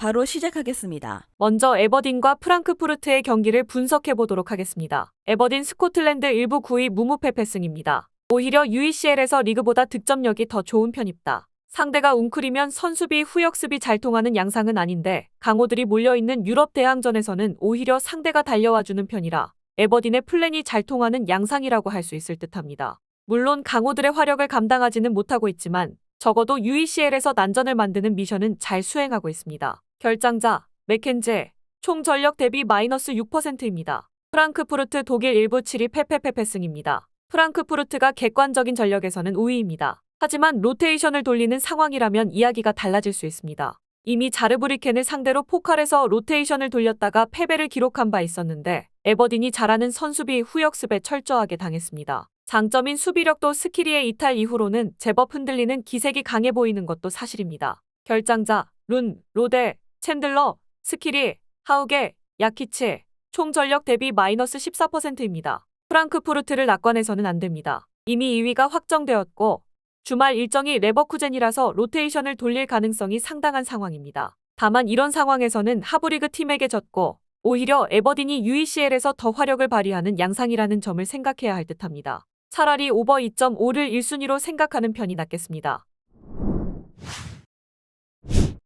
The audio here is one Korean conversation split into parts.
바로 시작하겠습니다. 먼저 에버딘과 프랑크푸르트의 경기를 분석해 보도록 하겠습니다. 에버딘 스코틀랜드 1부 9위 무무패 패승입니다. 오히려 UECL에서 리그보다 득점력이 더 좋은 편입니다. 상대가 웅크리면 선수비, 후역습이 잘 통하는 양상은 아닌데 강호들이 몰려있는 유럽 대항전에서는 오히려 상대가 달려와주는 편이라 에버딘의 플랜이 잘 통하는 양상이라고 할 수 있을 듯합니다. 물론 강호들의 화력을 감당하지는 못하고 있지만 적어도 UECL에서 난전을 만드는 미션은 잘 수행하고 있습니다. 결장자, 맥켄제, 총 전력 대비 마이너스 6%입니다. 프랑크푸르트 독일 1부 7위 패패패패승입니다. 프랑크푸르트가 객관적인 전력에서는 우위입니다. 하지만 로테이션을 돌리는 상황이라면 이야기가 달라질 수 있습니다. 이미 자르브리켄을 상대로 포칼에서 로테이션을 돌렸다가 패배를 기록한 바 있었는데 에버딘이 잘하는 선수비 후역습에 철저하게 당했습니다. 장점인 수비력도 스키리의 이탈 이후로는 제법 흔들리는 기색이 강해 보이는 것도 사실입니다. 결장자, 룬, 로데, 챈들러, 스키리, 하우게, 야키치, 총 전력 대비 마이너스 14%입니다. 프랑크푸르트를 낙관해서는 안 됩니다. 이미 2위가 확정되었고 주말 일정이 레버쿠젠이라서 로테이션을 돌릴 가능성이 상당한 상황입니다. 다만 이런 상황에서는 하브리그 팀에게 졌고 오히려 에버딘이 UECL에서 더 화력을 발휘하는 양상이라는 점을 생각해야 할 듯합니다. 차라리 오버 2.5를 1순위로 생각하는 편이 낫겠습니다.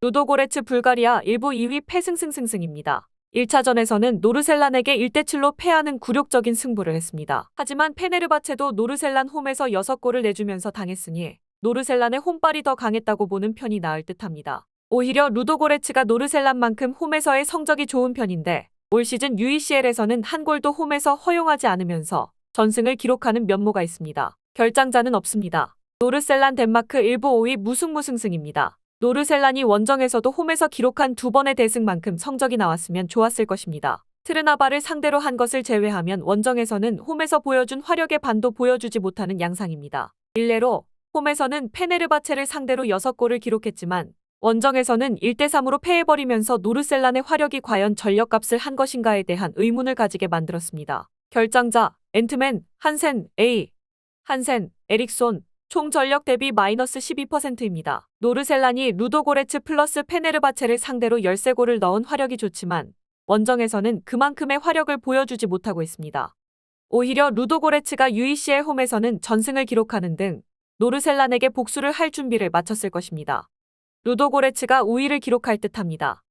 루도고레츠 불가리아 1부 2위 패승승승승입니다. 1차전에서는 노르셀란에게 1대7로 패하는 굴욕적인 승부를 했습니다. 하지만 페네르바체도 노르셀란 홈에서 6골을 내주면서 당했으니 노르셀란의 홈발이 더 강했다고 보는 편이 나을 듯합니다. 오히려 루도고레츠가 노르셀란만큼 홈에서의 성적이 좋은 편인데 올 시즌 UECL에서는 한 골도 홈에서 허용하지 않으면서 전승을 기록하는 면모가 있습니다. 결장자는 없습니다. 노르셀란 덴마크 1부 5위 무승무승승입니다. 노르셀란이 원정에서도 홈에서 기록한 2번의 대승만큼 성적이 나왔으면 좋았을 것입니다. 트르나바를 상대로 한 것을 제외하면 원정에서는 홈에서 보여준 화력의 반도 보여주지 못하는 양상입니다. 일례로 홈에서는 페네르바체를 상대로 6골을 기록했지만 원정에서는 1대3으로 패해버리면서 노르셀란의 화력이 과연 전력값을 한 것인가에 대한 의문을 가지게 만들었습니다. 결장자, 앤트맨, 한센, 한센, 에릭손, 총 전력 대비 마이너스 12%입니다. 노르셀란이 루도고레츠 플러스 페네르바체를 상대로 13골을 넣은 화력이 좋지만 원정에서는 그만큼의 화력을 보여주지 못하고 있습니다. 오히려 루도고레츠가 UECL 홈에서는 전승을 기록하는 등 노르셀란에게 복수를 할 준비를 마쳤을 것입니다. 루도고레츠가 우위를 기록할 듯합니다.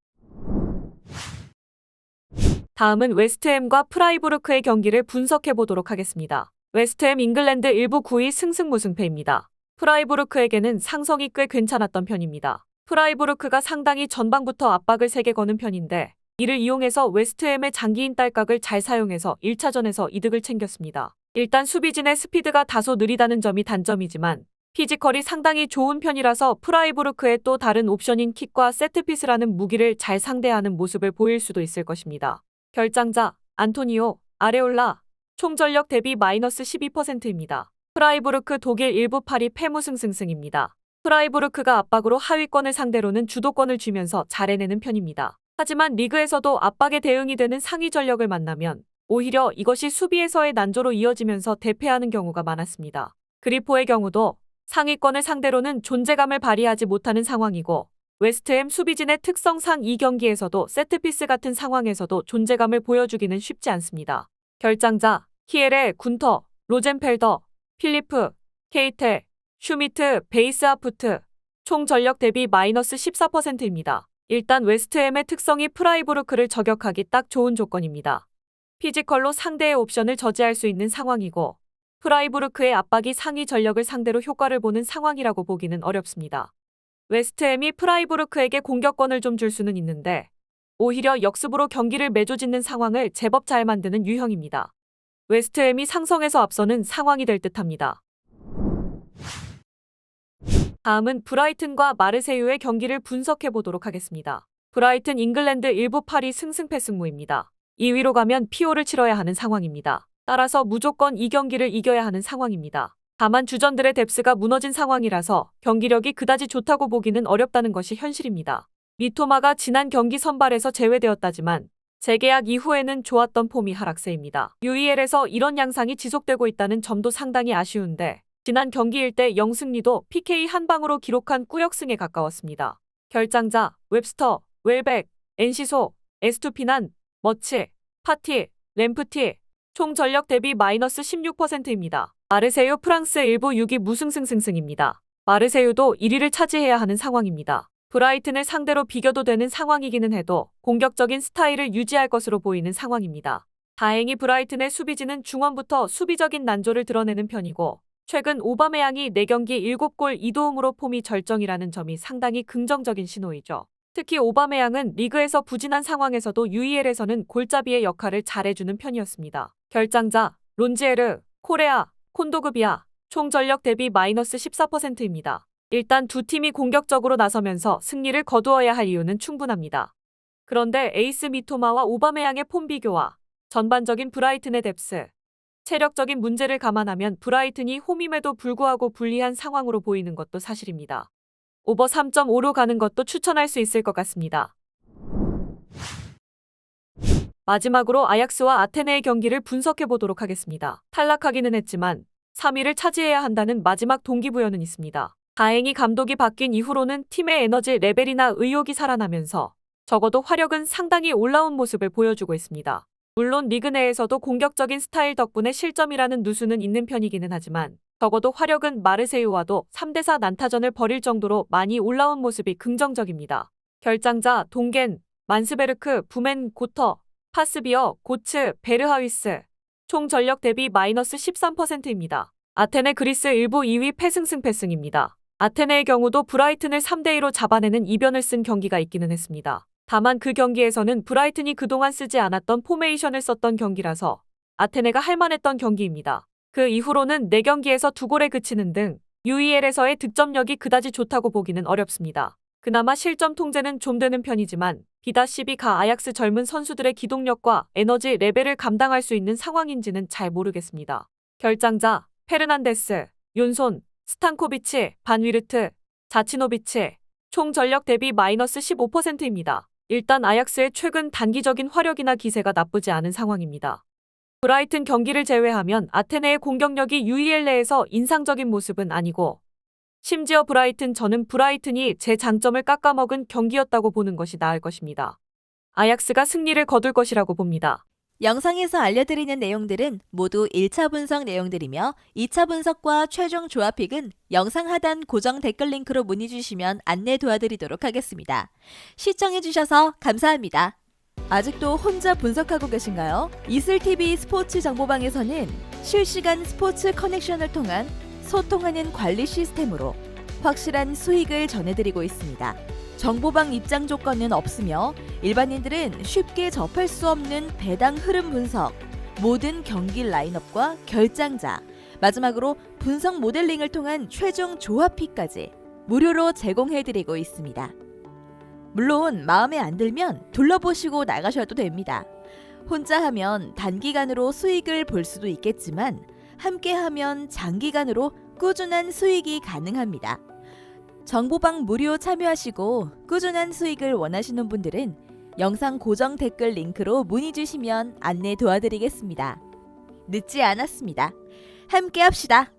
다음은 웨스트햄과 프라이부르크의 경기를 분석해 보도록 하겠습니다. 웨스트햄 잉글랜드 1부 9위 승승무승패입니다. 프라이부르크에게는 상성이 꽤 괜찮았던 편입니다. 프라이부르크가 상당히 전방부터 압박을 세게 거는 편인데 이를 이용해서 웨스트햄의 장기인 딸깍을 잘 사용해서 1차전에서 이득을 챙겼습니다. 일단 수비진의 스피드가 다소 느리다는 점이 단점이지만 피지컬이 상당히 좋은 편이라서 프라이부르크의 또 다른 옵션인 킥과 세트피스라는 무기를 잘 상대하는 모습을 보일 수도 있을 것입니다. 결장자, 안토니오, 아레올라, 총 전력 대비 마이너스 12%입니다. 프라이부르크 독일 1부 8위 패무승승승입니다. 프라이부르크가 압박으로 하위권을 상대로는 주도권을 쥐면서 잘 해내는 편입니다. 하지만 리그에서도 압박에 대응이 되는 상위 전력을 만나면 오히려 이것이 수비에서의 난조로 이어지면서 대패하는 경우가 많았습니다. 그리포의 경우도 상위권을 상대로는 존재감을 발휘하지 못하는 상황이고 웨스트햄 수비진의 특성상 이 경기에서도 세트피스 같은 상황에서도 존재감을 보여주기는 쉽지 않습니다. 결장자, 키엘의 군터, 로젠펠더, 필리프, 케이테, 슈미트, 베이스하프트, 총 전력 대비 마이너스 14%입니다. 일단 웨스트햄의 특성이 프라이부르크를 저격하기 딱 좋은 조건입니다. 피지컬로 상대의 옵션을 저지할 수 있는 상황이고 프라이부르크의 압박이 상위 전력을 상대로 효과를 보는 상황이라고 보기는 어렵습니다. 웨스트햄이 프라이부르크에게 공격권을 좀 줄 수는 있는데 오히려 역습으로 경기를 매조짓는 상황을 제법 잘 만드는 유형입니다. 웨스트햄이 상성에서 앞서는 상황이 될 듯합니다. 다음은 브라이튼과 마르세유의 경기를 분석해 보도록 하겠습니다. 브라이튼 잉글랜드 1부 8위 승승패승무입니다. 2위로 가면 PO를 치러야 하는 상황입니다. 따라서 무조건 이 경기를 이겨야 하는 상황입니다. 다만 주전들의 뎁스가 무너진 상황이라서 경기력이 그다지 좋다고 보기는 어렵다는 것이 현실입니다. 미토마가 지난 경기 선발에서 제외되었다지만 재계약 이후에는 좋았던 폼이 하락세입니다. UEL에서 이런 양상이 지속되고 있다는 점도 상당히 아쉬운데 지난 경기 1대 0승리도 PK 한 방으로 기록한 꾸역승에 가까웠습니다. 결장자, 웹스터, 웰백, NC소, S2피난, 머치, 파티, 램프티, 총 전력 대비 마이너스 16%입니다. 마르세유 프랑스 일부 6위 무승승승승입니다. 마르세유도 1위를 차지해야 하는 상황입니다. 브라이튼을 상대로 비교도 되는 상황이기는 해도 공격적인 스타일을 유지할 것으로 보이는 상황입니다. 다행히 브라이튼의 수비진은 중원부터 수비적인 난조를 드러내는 편이고 최근 오바메양이 4경기 7골 2도움으로 폼이 절정이라는 점이 상당히 긍정적인 신호이죠. 특히 오바메양은 리그에서 부진한 상황에서도 UEL에서는 골잡이의 역할을 잘해주는 편이었습니다. 결장자, 론지에르, 코레아, 콘도그비아, 총 전력 대비 마이너스 14%입니다. 일단 두 팀이 공격적으로 나서면서 승리를 거두어야 할 이유는 충분합니다. 그런데 에이스 미토마와 오바메양의 폼 비교와 전반적인 브라이튼의 뎁스, 체력적인 문제를 감안하면 브라이튼이 홈임에도 불구하고 불리한 상황으로 보이는 것도 사실입니다. 오버 3.5로 가는 것도 추천할 수 있을 것 같습니다. 마지막으로 아약스와 아테네의 경기를 분석해 보도록 하겠습니다. 탈락하기는 했지만 3위를 차지해야 한다는 마지막 동기부여는 있습니다. 다행히 감독이 바뀐 이후로는 팀의 에너지 레벨이나 의욕이 살아나면서 적어도 화력은 상당히 올라온 모습을 보여주고 있습니다. 물론 리그 내에서도 공격적인 스타일 덕분에 실점이라는 누수는 있는 편이기는 하지만 적어도 화력은 마르세유와도 3대4 난타전을 벌일 정도로 많이 올라온 모습이 긍정적입니다. 결장자 동겐, 만스베르크, 부멘, 고터, 파스비어, 고츠, 베르하위스 총 전력 대비 마이너스 13%입니다. 아테네 그리스 일부 2위 패승승패승입니다. 아테네의 경우도 브라이튼을 3대2로 잡아내는 이변을 쓴 경기가 있기는 했습니다. 다만 그 경기에서는 브라이튼이 그동안 쓰지 않았던 포메이션을 썼던 경기라서 아테네가 할만했던 경기입니다. 그 이후로는 4경기에서 2골에 그치는 등 UEL에서의 득점력이 그다지 좋다고 보기는 어렵습니다. 그나마 실점 통제는 좀 되는 편이지만 비다시비가 아약스 젊은 선수들의 기동력과 에너지 레벨을 감당할 수 있는 상황인지는 잘 모르겠습니다. 결장자 페르난데스, 윤손, 스탄코비치, 반위르트, 자치노비치 총 전력 대비 마이너스 15%입니다. 일단 아약스의 최근 단기적인 화력이나 기세가 나쁘지 않은 상황입니다. 브라이튼 경기를 제외하면 아테네의 공격력이 UEL 내에서 인상적인 모습은 아니고 심지어 저는 브라이튼이 제 장점을 깎아먹은 경기였다고 보는 것이 나을 것입니다. 아약스가 승리를 거둘 것이라고 봅니다. 영상에서 알려드리는 내용들은 모두 1차 분석 내용들이며 2차 분석과 최종 조합픽은 영상 하단 고정 댓글 링크로 문의 주시면 안내 도와드리도록 하겠습니다. 시청해주셔서 감사합니다. 아직도 혼자 분석하고 계신가요? 이슬TV 스포츠 정보방에서는 실시간 스포츠 커넥션을 통한 소통하는 관리 시스템으로 확실한 수익을 전해드리고 있습니다. 정보방 입장 조건은 없으며 일반인들은 쉽게 접할 수 없는 배당 흐름 분석, 모든 경기 라인업과 결장자, 마지막으로 분석 모델링을 통한 최종 조합픽까지 무료로 제공해드리고 있습니다. 물론 마음에 안 들면 둘러보시고 나가셔도 됩니다. 혼자 하면 단기간으로 수익을 볼 수도 있겠지만 함께하면 장기간으로 꾸준한 수익이 가능합니다. 정보방 무료 참여하시고 꾸준한 수익을 원하시는 분들은 영상 고정 댓글 링크로 문의 주시면 안내 도와드리겠습니다. 늦지 않았습니다. 함께 합시다.